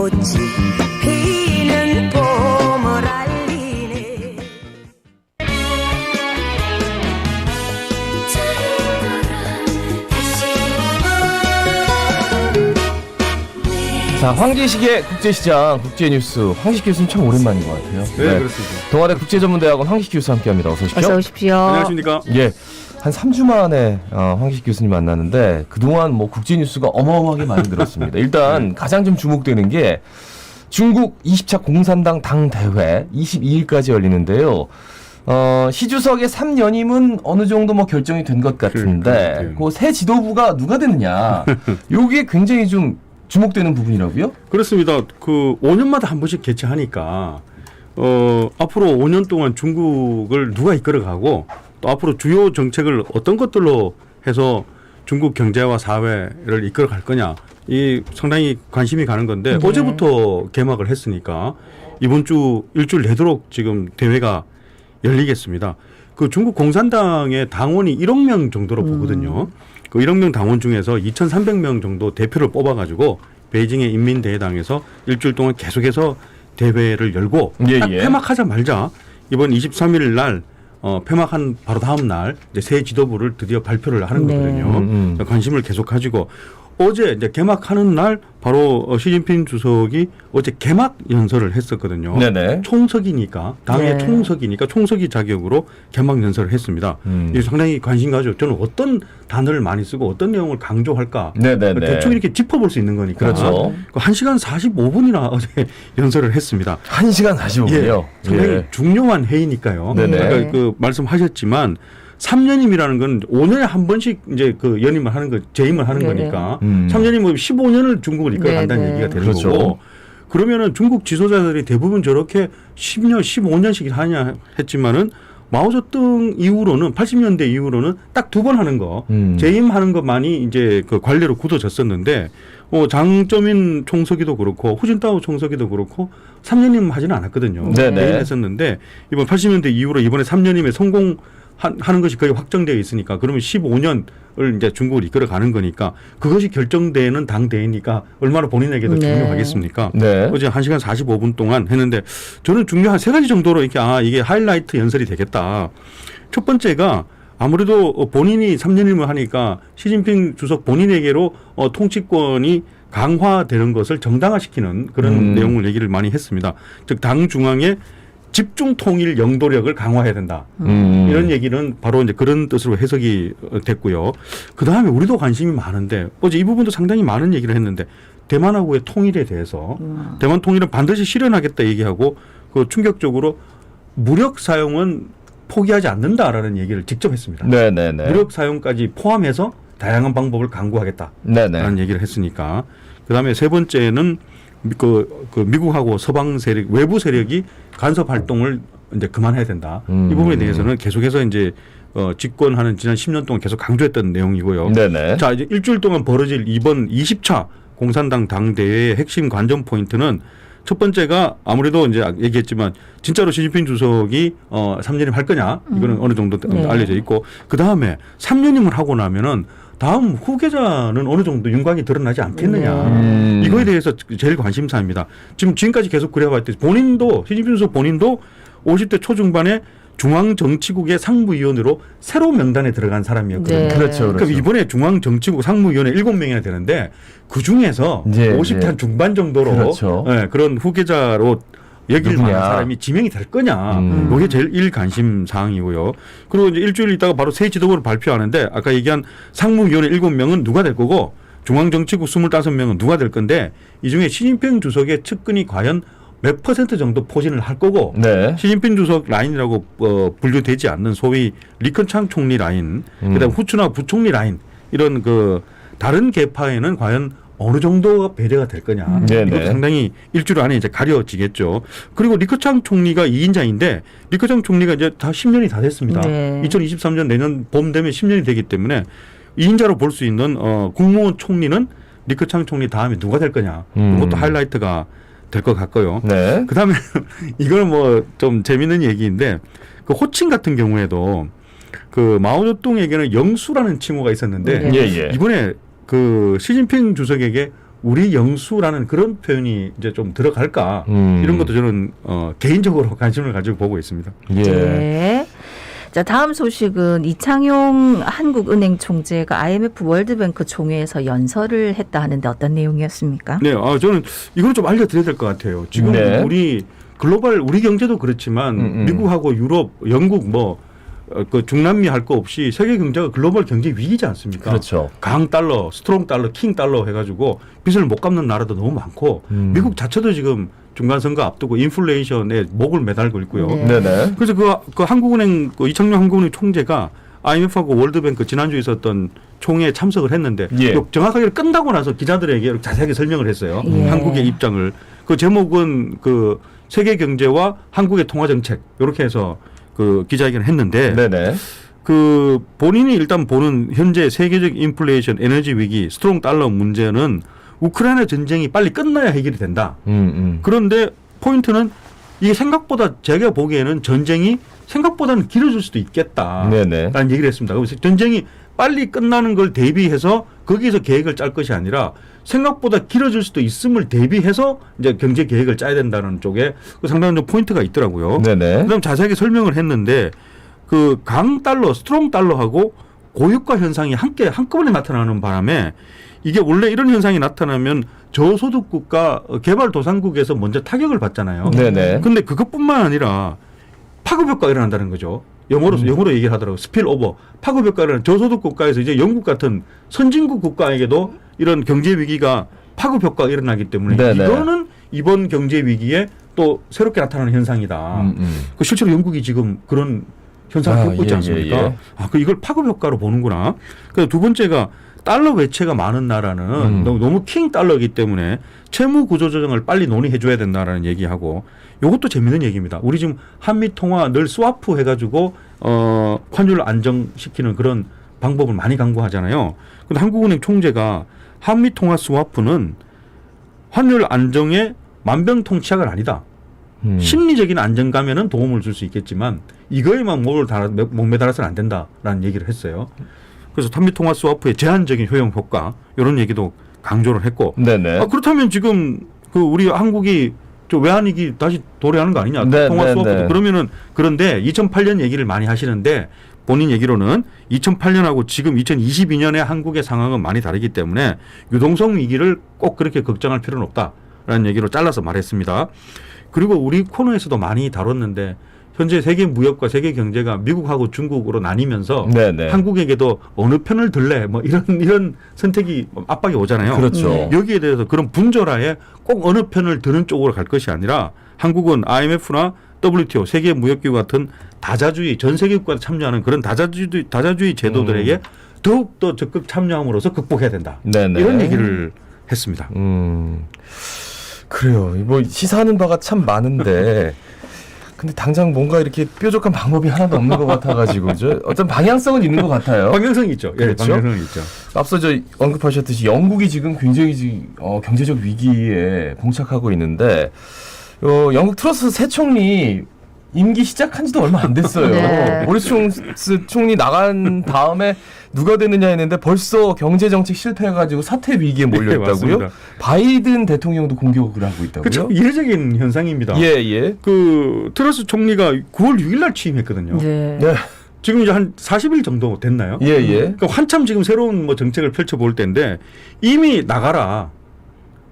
꽃이 피는 봄을 알리네. 자, 황기식의 국제시장, 국제뉴스. 황기식 교수님 참 오랜만인 것 같아요. 네, 그렇습니다. 동아대 국제전문대학원 황기식 교수 함께합니다. 어서 오십시오. 어서 오십시오. 안녕하십니까? 예, 한 3주 만에 황기식 교수님 만나는데 그동안 뭐 국제뉴스가 어마어마하게 많이 들었습니다. 일단 가장 좀 주목되는 게 중국 20차 공산당 당대회 22일까지 열리는데요. 시 주석의 3연임은 어느 정도 뭐 결정이 된 것 같은데 그 새 지도부가 누가 되느냐, 요게 굉장히 좀 주목되는 부분이라고요? 그렇습니다. 그 5년마다 한 번씩 개최하니까 앞으로 5년 동안 중국을 누가 이끌어가고 또 앞으로 주요 정책을 어떤 것들로 해서 중국 경제와 사회를 이끌어갈 거냐, 이 상당히 관심이 가는 건데 네. 어제부터 개막을 했으니까 이번 주 일주일 내도록 지금 대회가 열리겠습니다. 그 중국 공산당의 당원이 1억 명 정도로 보거든요. 그 1억 명 당원 중에서 2,300명 정도 대표를 뽑아가지고 베이징의 인민대회당에서 일주일 동안 계속해서 대회를 열고 딱 폐막하자마자 이번 23일 날 폐막한 바로 다음 날 이제 새 지도부를 드디어 발표를 하는 거거든요. 관심을 계속 가지고 어제 이제 개막하는 날 바로 시진핑 주석이 어제 개막 연설을 했었거든요. 네네. 총석이니까 당의 총석이니까 총석이 자격으로 개막 연설을 했습니다. 이게 상당히 관심 가지고 저는 어떤 단어를 많이 쓰고 어떤 내용을 강조할까 네네네. 대충 이렇게 짚어볼 수 있는 거니까. 그렇죠. 1시간 45분이나 어제 연설을 했습니다. 1시간 45분이요. 상당히 중요한 회의니까요. 네네. 아까 그 말씀하셨지만 3년임이라는 건 5년에 한 번씩 이제 그 연임을 하는 거, 재임을 하는 거니까 3년이면 15년을 중국을 이끌어간다는 얘기가 되는 그렇죠. 거고, 그러면은 중국 지도자들이 대부분 저렇게 10년, 15년씩 하냐 했지만은 마오쩌둥 이후로는 80년대 이후로는 딱 2번 하는 거, 재임하는 것만이 이제 그 관례로 굳어졌었는데 장쩌민 총서기도 그렇고 후진타오 총서기도 그렇고 3년임 하지는 않았거든요. 재임했었는데 이번 80년대 이후로 이번에 3년임에 하는 것이 거의 확정되어 있으니까 그러면 15년을 이제 중국을 이끌어가는 거니까 그것이 결정되는 당대회니까 얼마나 본인에게도 중요하겠습니까? 어제 1시간 45분 동안 했는데 저는 중요한 3가지 정도로 이렇게 이게 하이라이트 연설이 되겠다. 첫 번째가 아무래도 본인이 3년임을 하니까 시진핑 주석 본인에게로 통치권이 강화되는 것을 정당화시키는 그런 내용을 얘기를 많이 했습니다. 즉 당 중앙의 집중 통일 영도력을 강화해야 된다. 이런 얘기는 바로 이제 그런 뜻으로 해석이 됐고요. 그 다음에 우리도 관심이 많은데 어제 이 부분도 상당히 많은 얘기를 했는데 대만하고의 통일에 대해서 대만 통일은 반드시 실현하겠다 얘기하고 그 충격적으로 무력 사용은 포기하지 않는다라는 얘기를 직접 했습니다. 무력 사용까지 포함해서 다양한 방법을 강구하겠다라는 얘기를 했으니까. 그 다음에 세 번째는 그 미국하고 서방 세력, 외부 세력이 간섭 활동을 이제 그만해야 된다. 이 부분에 대해서는 계속해서 이제 집권하는 지난 10년 동안 계속 강조했던 내용이고요. 자, 이제 일주일 동안 벌어질 이번 20차 공산당 당대회의 핵심 관전 포인트는 첫 번째가 아무래도 이제 얘기했지만 진짜로 시진핑 주석이 3년임 할 거냐, 이거는 어느 정도 알려져 있고, 그 다음에 3년임을 하고 나면은 다음 후계자는 어느 정도 윤곽이 드러나지 않겠느냐. 이거에 대해서 제일 관심사입니다. 지금까지 계속 그래왔듯이 시진핑 주석 본인도 50대 초중반에 중앙정치국의 상무위원으로 새로 명단에 들어간 사람이었거든요. 그렇죠. 그럼 이번에 중앙정치국 상무위원회 7명이나 되는데 그 중에서 50대 한 중반 정도로 그런 후계자로 여길 만한 사람이 지명이 될 거냐. 이게 제일 1관심 사항이고요. 그리고 이제 일주일 있다가 바로 새 지도부를 발표하는데 아까 얘기한 상무위원회 7명은 누가 될 거고 중앙정치국 25명은 누가 될 건데 이 중에 시진핑 주석의 측근이 과연 몇 % 정도 포진을 할 거고 시진핑 주석 라인이라고 분류되지 않는 소위 리컨창 총리 라인, 그다음 후추나 부총리 라인, 이런 그 다른 계파에는 과연 어느 정도가 배려가 될 거냐. 이것도 상당히 일주일 안에 이제 가려지겠죠. 그리고 리커창 총리가 2인자인데 리커창 총리가 이제 다 10년이 다 됐습니다. 2023년 내년 봄 되면 10년이 되기 때문에 2인자로 볼 수 있는 국무원 총리는 리커창 총리 다음에 누가 될 거냐. 이것도 하이라이트가 될 것 같고요. 그다음에 이거는 뭐 좀 재밌는 얘기인데 그 호칭 같은 경우에도 그 마오쩌둥에게는 영수라는 칭호가 있었는데 이번에 그 시진핑 주석에게 우리 영수라는 그런 표현이 이제 좀 들어갈까 이런 것도 저는 개인적으로 관심을 가지고 보고 있습니다. 예. 네. 자, 다음 소식은 이창용 한국은행 총재가 IMF 월드뱅크 총회에서 연설을 했다 하는데 어떤 내용이었습니까? 네, 저는 이걸 좀 알려드려야 될 것 같아요. 지금 네. 우리 글로벌 우리 경제도 그렇지만 미국하고 유럽, 영국 그 중남미 할 거 없이 세계 경제가 글로벌 경제 위기지 않습니까? 그렇죠. 강 달러, 스트롱 달러, 킹 달러 해가지고 빚을 못 갚는 나라도 너무 많고 미국 자체도 지금 중간 선거 앞두고 인플레이션에 목을 매달고 있고요. 네. 네네. 그래서 그 한국은행 이창용 한국은행 총재가 IMF하고 월드뱅크 지난주에 있었던 총회에 참석을 했는데 예. 정확하게 끝나고 나서 기자들에게 자세하게 설명을 했어요. 예. 한국의 입장을. 그 제목은 그 세계 경제와 한국의 통화 정책 이렇게 해서 그 기자회견을 했는데 네네. 그 본인이 일단 보는 현재 세계적 인플레이션, 에너지 위기, 스트롱 달러 문제는 우크라이나 전쟁이 빨리 끝나야 해결이 된다. 그런데 포인트는 이게 생각보다 제가 보기에는 전쟁이 생각보다는 길어질 수도 있겠다. 네네. 라는 얘기를 했습니다. 그래서 전쟁이 빨리 끝나는 걸 대비해서 거기서 계획을 짤 것이 아니라 생각보다 길어질 수도 있음을 대비해서 이제 경제 계획을 짜야 된다는 쪽에 상당한 좀 포인트가 있더라고요. 네네. 그다음 자세하게 설명을 했는데 그 강 달러, 스트롱 달러하고 고유가 현상이 함께 한꺼번에 나타나는 바람에 이게 원래 이런 현상이 나타나면 저소득 국가 개발도상국에서 먼저 타격을 받잖아요. 네네. 근데 그것뿐만 아니라 파급 효과가 일어난다는 거죠. 영어로 얘기를 하더라고요. 스필 오버. 파급 효과는 저소득 국가에서 이제 영국 같은 선진국 국가에게도 이런 경제 위기가 파급 효과가 일어나기 때문에 네네. 이거는 이번 경제 위기에 또 새롭게 나타나는 현상이다. 그 실제로 영국이 지금 그런 현상을 겪고 있지 않습니까? 이걸 파급 효과로 보는구나. 그래서 두 번째가 달러 외채가 많은 나라는 너무 킹 달러이기 때문에 채무 구조 조정을 빨리 논의해 줘야 된다라는 얘기하고 이것도 재밌는 얘기입니다. 우리 지금 한미 통화 늘 스와프 해가지고 환율을 안정시키는 그런 방법을 많이 강구하잖아요. 근데 한국은행 총재가 한미 통화 스와프는 환율 안정에 만병통치약은 아니다. 심리적인 안정감에는 도움을 줄 수 있겠지만 이거에만 목매달아서는 안 된다라는 얘기를 했어요. 그래서 한미 통화 스와프의 제한적인 효용 효과 이런 얘기도 강조를 했고. 네네. 그렇다면 지금 그 우리 한국이 저 외환위기 다시 도래하는 거 아니냐? 네, 통화 네, 스와프도 네. 그러면은 그런데 2008년 얘기를 많이 하시는데 본인 얘기로는 2008년하고 지금 2022년의 한국의 상황은 많이 다르기 때문에 유동성 위기를 꼭 그렇게 걱정할 필요는 없다라는 얘기로 잘라서 말했습니다. 그리고 우리 코너에서도 많이 다뤘는데 현재 세계 무역과 세계 경제가 미국하고 중국으로 나뉘면서 네네. 한국에게도 어느 편을 들래 뭐 이런 선택이 압박이 오잖아요. 그렇죠. 네. 여기에 대해서 그런 분절하에 꼭 어느 편을 드는 쪽으로 갈 것이 아니라 한국은 IMF나 WTO 세계 무역기구 같은 다자주의 전 세계 국가가 참여하는 그런 다자주의 제도들에게 더욱 더 적극 참여함으로써 극복해야 된다. 네네. 이런 얘기를 했습니다. 그래요. 뭐 시사하는 바가 참 많은데 근데 당장 뭔가 이렇게 뾰족한 방법이 하나도 없는 것 같아가지고 어떤 방향성은 있는 것 같아요. 방향성이 있죠. 예, 그렇죠? 방향성이 있죠. 앞서 언급하셨듯이 영국이 지금 굉장히 경제적 위기에 봉착하고 있는데 영국 트러스 새 총리 임기 시작한 지도 얼마 안 됐어요. 네. 보리스 총리 나간 다음에 누가 되느냐 했는데 벌써 경제정책 실패해가지고 사퇴 위기에 몰려있다고요? 네, 바이든 대통령도 공격을 하고 있다고요? 그렇죠. 이례적인 현상입니다. 예. 그 트러스 총리가 9월 6일 날 취임했거든요. 네. 네. 지금 이제 한 40일 정도 됐나요? 예. 그러니까 한참 지금 새로운 뭐 정책을 펼쳐볼 때인데 이미 나가라.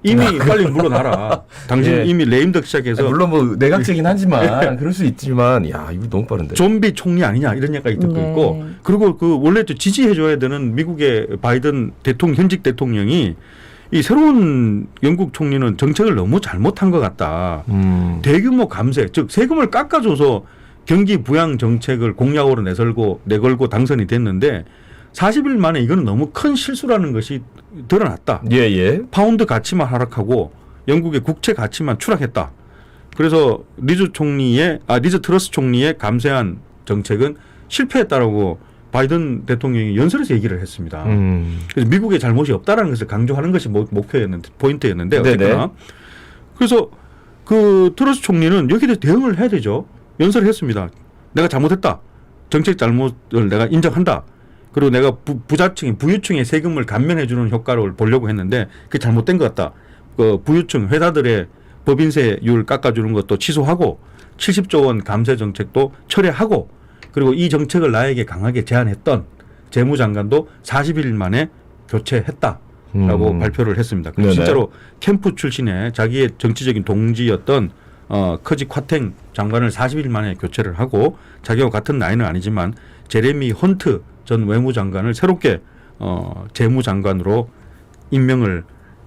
이미 빨리 물러나라. 당신 예. 이미 레임덕 시작해서 물론 뭐 내각제긴 하지만 그럴 수 있지만 야 이거 너무 빠른데. 좀비 총리 아니냐 이런 얘기가 듣고 네. 있고 그리고 그 원래 또 지지해줘야 되는 미국의 바이든 현직 대통령이 이 새로운 영국 총리는 정책을 너무 잘못한 것 같다. 대규모 감세 즉 세금을 깎아줘서 경기 부양 정책을 공약으로 내걸고 당선이 됐는데 40일 만에 이거는 너무 큰 실수라는 것이 드러났다. 예. 파운드 가치만 하락하고 영국의 국채 가치만 추락했다. 그래서 리즈 트러스 총리의 감세한 정책은 실패했다라고 바이든 대통령이 연설에서 얘기를 했습니다. 그래서 미국의 잘못이 없다라는 것을 강조하는 것이 포인트였는데 어쨌거나 그래서 그 트러스 총리는 여기에 대해서 대응을 해야 되죠. 연설을 했습니다. 내가 잘못했다. 정책 잘못을 내가 인정한다. 그리고 내가 부유층의 세금을 감면해 주는 효과를 보려고 했는데 그게 잘못된 것 같다. 그 부유층 회사들의 법인세율 깎아주는 것도 취소하고 70조 원 감세 정책도 철회하고 그리고 이 정책을 나에게 강하게 제안했던 재무장관도 40일 만에 교체했다라고 발표를 했습니다. 그리고 진짜로 캠프 출신의 자기의 정치적인 동지였던 커지 콰탱 장관을 40일 만에 교체를 하고 자기와 같은 나이는 아니지만 제레미 헌트 전 외무장관을 새롭게 재무장관으로 임명을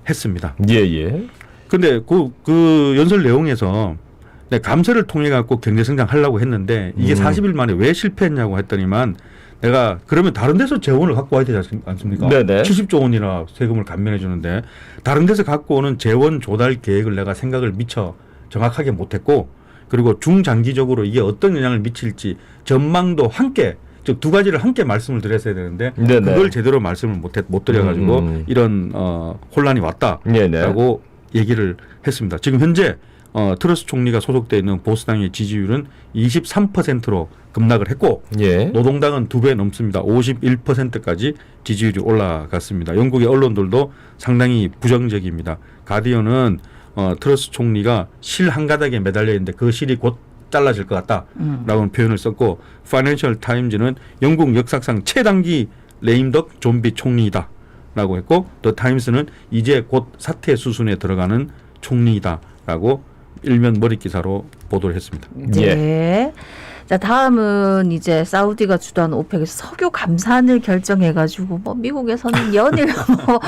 했습니다. 예. 근데 그 연설 내용에서 감세를 통해 갖고 경제 성장하려고 했는데 이게 40일 만에 왜 실패했냐고 했더니만 내가 그러면 다른 데서 재원을 갖고 와야 되지 않습니까? 네네. 70조 원이나 세금을 감면해 주는데 다른 데서 갖고 오는 재원 조달 계획을 내가 생각을 미처 정확하게 못했고 그리고 중장기적으로 이게 어떤 영향을 미칠지 전망도 함께 즉 두 가지를 함께 말씀을 드렸어야 되는데 네네. 그걸 제대로 말씀을 못 드려가지고 이런 혼란이 왔다라고 네네. 얘기를 했습니다. 지금 현재 트러스 총리가 소속되어 있는 보수당의 지지율은 23%로 급락을 했고 예. 노동당은 2배 넘습니다. 51%까지 지지율이 올라갔습니다. 영국의 언론들도 상당히 부정적입니다. 가디언은 트러스 총리가 실 한 가닥에 매달려 있는데 그 실이 곧 잘라질 것 같다라는 표현을 썼고 파이낸셜 타임즈는 영국 역사상 최단기 레임덕 좀비 총리이다라고 했고 더 타임스는 이제 곧 사퇴 수순에 들어가는 총리이다라고 일면 머리 기사로 보도를 했습니다. 네. 자, 다음은 이제 사우디가 주도하는 오펙에서 석유 감산을 결정해가지고 뭐 미국에서는 연일 뭐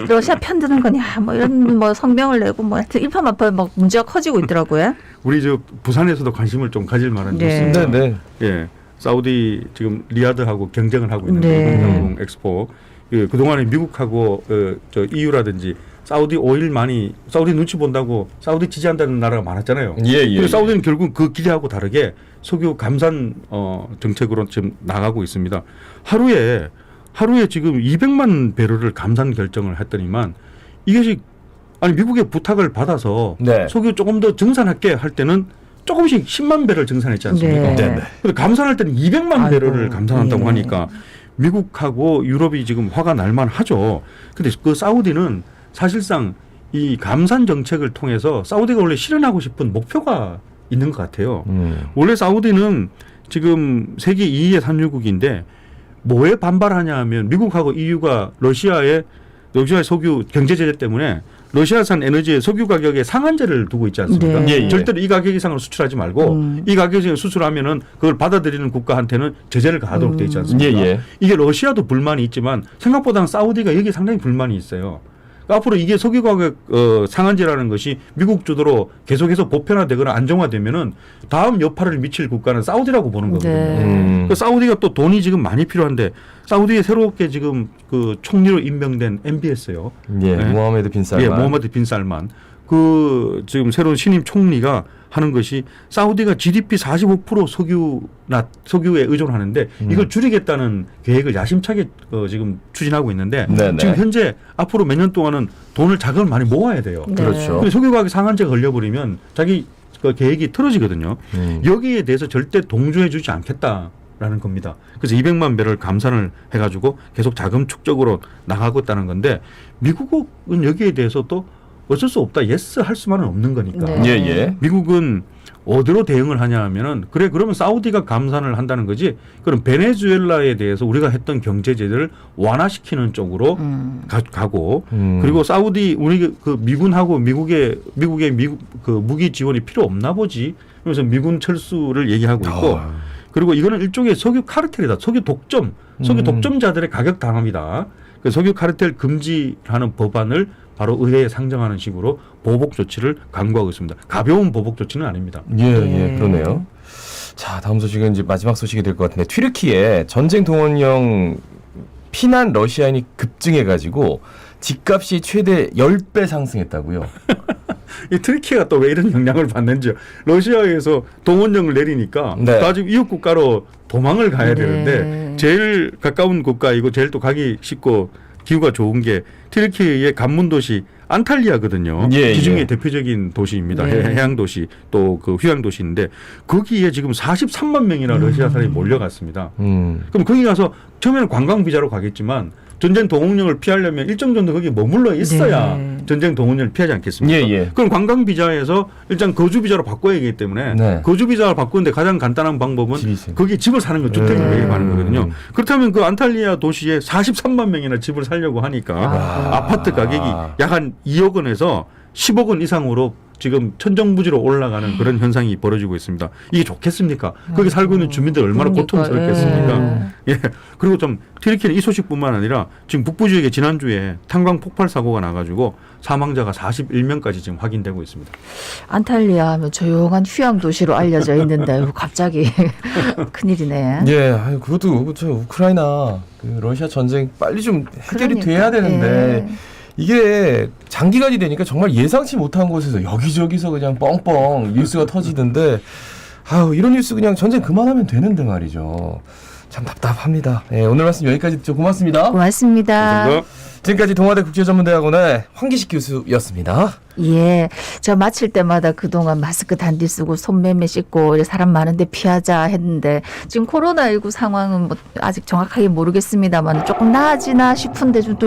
러시아 편드는 거냐 뭐 이런 뭐 성명을 내고 뭐 하여튼 일파만파 막 문제가 커지고 있더라고요. 우리 저 부산에서도 관심을 좀 가질 만한 네. 뉴스입니다. 네. 예, 사우디 지금 리야드하고 경쟁을 하고 있는 네. 미국 엑스포. 예, 그동안에 미국하고 저 EU라든지 사우디 오일 많이 사우디 눈치 본다고 사우디 지지한다는 나라가 많았잖아요. 예. 그리고 사우디는 결국 그 기대하고 다르게 석유 감산 정책으로 지금 나가고 있습니다. 하루에 지금 200만 배럴을 감산 결정을 했더니만 이것이 아니 미국의 부탁을 받아서 네. 석유 조금 더 증산할게 할 때는 조금씩 10만 배럴 증산했지 않습니까? 네. 근데 감산할 때는 200만 배럴을 아이고, 감산한다고 예. 하니까 미국하고 유럽이 지금 화가 날 만하죠. 근데 그 사우디는 사실상 이 감산 정책을 통해서 사우디가 원래 실현하고 싶은 목표가 있는 것 같아요. 원래 사우디는 지금 세계 2위의 산유국인데 뭐에 반발하냐 하면 미국하고 EU가 러시아의 석유 경제 제재 때문에 러시아산 에너지의 석유 가격에 상한제를 두고 있지 않습니까? 네. 예. 절대로 이 가격 이상으로 수출하지 말고 이 가격 이상으로 수출하면은 그걸 받아들이는 국가한테는 제재를 가하도록 돼 있지 않습니까? 예. 이게 러시아도 불만이 있지만 생각보다는 사우디가 여기 상당히 불만이 있어요. 앞으로 이게 석유 가격 상한제라는 것이 미국 주도로 계속해서 보편화되거나 안정화되면은 다음 여파를 미칠 국가는 사우디라고 보는 거거든요. 네. 그 사우디가 또 돈이 지금 많이 필요한데 사우디에 새롭게 지금 그 총리로 임명된 MBS요. 예. 네. 모하메드 빈 살만. 예, 모하메드 빈 살만. 그 지금 새로운 신임 총리가 하는 것이 사우디가 GDP 45% 석유에 의존하는데 이걸 줄이겠다는 계획을 야심차게 지금 추진하고 있는데 네네. 지금 현재 앞으로 몇 년 동안은 자금을 많이 모아야 돼요. 네. 그렇죠. 근데 석유 가격 상한제가 걸려버리면 자기 그 계획이 틀어지거든요. 여기에 대해서 절대 동조해주지 않겠다라는 겁니다. 그래서 200만 배럴 감산을 해가지고 계속 자금 축적으로 나가고 있다는 건데 미국은 여기에 대해서 또 어쩔 수 없다. 예스 할 수만은 없는 거니까. 네. 예. 미국은 어디로 대응을 하냐 하면은 그러면 사우디가 감산을 한다는 거지. 그럼 베네수엘라에 대해서 우리가 했던 경제 제재를 완화시키는 쪽으로 가고 그리고 사우디 우리 그 미군하고 미국의 그 무기 지원이 필요 없나 보지. 그래서 미군 철수를 얘기하고 있고 그리고 이거는 일종의 석유 카르텔이다. 석유 독점자들의 가격 당합니다. 그 석유 카르텔 금지하는 법안을 바로 의회에 상정하는 식으로 보복 조치를 강구하고 있습니다. 가벼운 보복 조치는 아닙니다. 예, 그러네요. 자, 다음 소식은 이제 마지막 소식이 될 것 같은데 튀르키예 전쟁 동원령 피난 러시아인이 급증해가지고 집값이 최대 10배 상승했다고요. 이 튀르키예가 또 왜 이런 영향을 받는지 러시아에서 동원령을 내리니까 네. 다 지금 이웃 국가로 도망을 가야 네. 되는데 제일 가까운 국가이고 제일 또 가기 쉽고 기후가 좋은 게 튀르키예의 간문 도시 안탈리아거든요. 예, 기중의 예. 대표적인 도시입니다. 예. 해양 도시 또 그 휴양 도시인데 거기에 지금 43만 명이나 러시아 사람이 몰려갔습니다. 그럼 거기 가서 처음에는 관광 비자로 가겠지만 전쟁 동원령을 피하려면 일정 정도 거기 머물러 있어야 네. 전쟁 동원령을 피하지 않겠습니까? 예, 예. 그럼 관광 비자에서 일단 거주 비자로 바꿔야 하기 때문에 네. 거주 비자를 바꾸는데 가장 간단한 방법은 집이 있어요. 거기 집을 사는 거 주택을 네. 매입하는 거거든요. 그렇다면 그 안탈리아 도시에 43만 명이나 집을 살려고 하니까 아파트 가격이 약 한 2억 원에서 10억 원 이상으로 지금 천정부지로 올라가는 그런 현상이 벌어지고 있습니다. 이게 좋겠습니까? 거기 살고 있는 주민들 얼마나 그러니까, 고통스럽겠습니까? 예. 그리고 좀 튀르키예는 이 소식뿐만 아니라 지금 북부 지역에 지난주에 탄광 폭발 사고가 나가지고 사망자가 41명까지 지금 확인되고 있습니다. 안탈리아 하면 조용한 휴양 도시로 알려져 있는데 갑자기 큰일이네. 예, 아유, 그것도 그렇죠. 우크라이나 그 러시아 전쟁 빨리 좀 해결이 그러니까. 돼야 되는데 예. 이게 장기간이 되니까 정말 예상치 못한 곳에서 여기저기서 그냥 뻥뻥 뉴스가 터지던데 아유, 이런 뉴스 그냥 전쟁 그만하면 되는데 말이죠. 참 답답합니다. 예, 오늘 말씀 여기까지 듣죠. 고맙습니다. 고맙습니다. 감사합니다. 지금까지 동아대 국제전문대학원의 황기식 교수였습니다. 예, 저 마칠 때마다 그동안 마스크 단디 쓰고 손매매 씻고 사람 많은데 피하자 했는데 지금 코로나19 상황은 뭐 아직 정확하게 모르겠습니다만 조금 나아지나 싶은데 좀